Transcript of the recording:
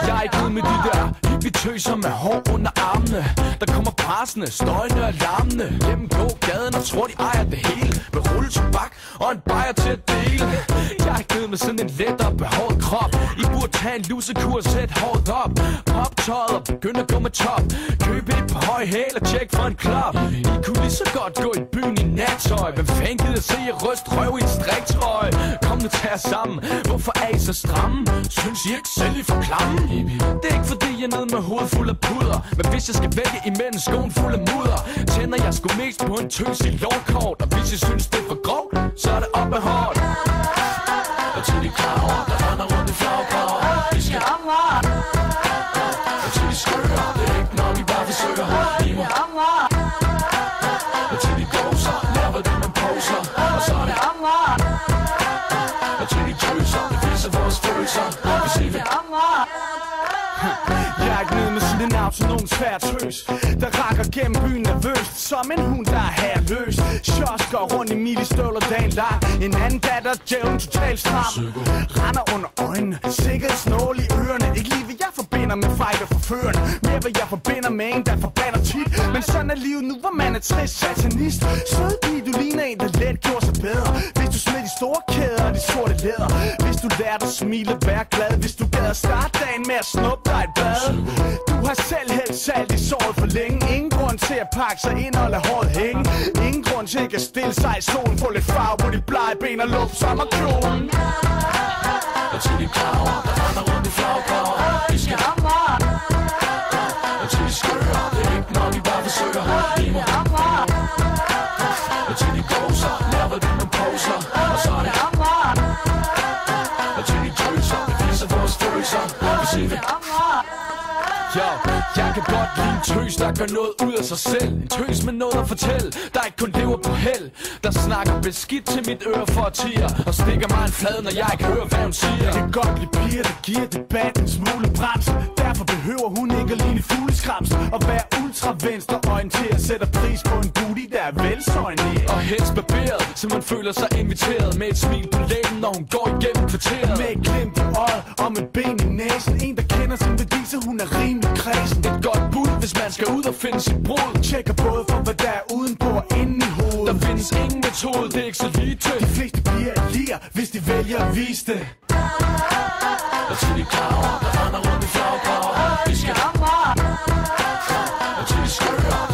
Jeg er ikke ude med de der hippie-tøser med hår under armene. Der kommer pressende, støjende og larmende gennem gågaden og tror de ejer det hele, med rulletobak og en bajer til at dele. Jeg er ikke nede med sådan en lettere behåret krop. I burde tage en lusekur og sæt håret op. Pop tøjet og begynde at gå med top. Køb et par høje hæl og tjek for en klap. I kunne lige så godt gå i byen i nattøj. Hvem fanden gider se jer ryst røv i en striktrøje? Kom nu, tag jer sammen. Hvorfor er I så stramme? Synes I ikke selv I for klamme? Det er ikke fordi jeg er nede med hovedet fuld af puder, men hvis jeg skal vælge imellem skoen fuld af mudder, tænder jeg sgu mest på en tøs i lårkort. Og hvis I synes det er for grovt, så er det op med hårdt. Og til de kraver, der render rundt i flagkraver. Vi skal og til de skører, det er ikke nok, I bare forsøger. I må og til de doser, laver det man poser. Og så er det og til de tøser, det viser vores følelser. Vi siger jeg er ikke nede med sådan en autonom svær tøs, der rakker gennem byen nervøst, som en hund, der er herløs. Shots går rundt i milistøvler dagen lang. En anden datter, djævlen totalt stram. Render under øjnene, sikkerhedsnål i ørerne. Ikke lige hvad jeg forbinder med fejl og forførende, mere hvad jeg forbinder med en, der forbander tit. Men sådan er livet nu, hvor man er trist satanist. Sød pige, du ligner en, der let gjorde sig bedre. Hvis du smed de store kæder og de sorte læder. Hvis du lærte at smile, vær glad. Hvis du gad at starte dagen med at snuppe dig et bad. Du har selv hældt salt i såret for længe. Ingen grund til at pakke sig ind og lade håret hænge. Ingen grund til ikke at stille sig i solen. Få lidt farve på de blege ben og luft sommerkjolen. Og til de kraver, der render rundt i flagkraver. Vi skal og til de skører, det er ikke nok, I bare forsøger. I må og til de gåser, laver det man poser. Og så er det og til de tøser, det viser vores følelser. Vi siger det. Jo, jeg kan godt lide en tøs, der gør noget ud af sig selv. En tøs med noget at fortælle, der ikke kun lever på held. Der snakker beskidt til mit øre for årtier og stikker mig en flad, når jeg ikke hører, hvad hun siger. Jeg kan godt lide piger, der giver debatten en smule bremse. Derfor behøver hun ikke at ligne fugleskramse og være ultra venstreorienteret. Sætter pris på en booty, der er velsøjneret og helst barberet, så man føler sig inviteret. Med et smil på læben, når hun går igennem kvarteret. Med et glimt i øjet og med ben i næsen. En, der kender sin værdi, så hun er rimelig kredsen. Et godt bud, hvis man skal ud og finde sit brud. Tjekker både for, hvad der er udenpå og inde i hovedet. Der findes ingen metode, det er ikke så lige til. De fleste piger er liger, hvis de vælger at vise det. Og til de kraver, der render rundt i flagkraver. Vi skal og til de skører.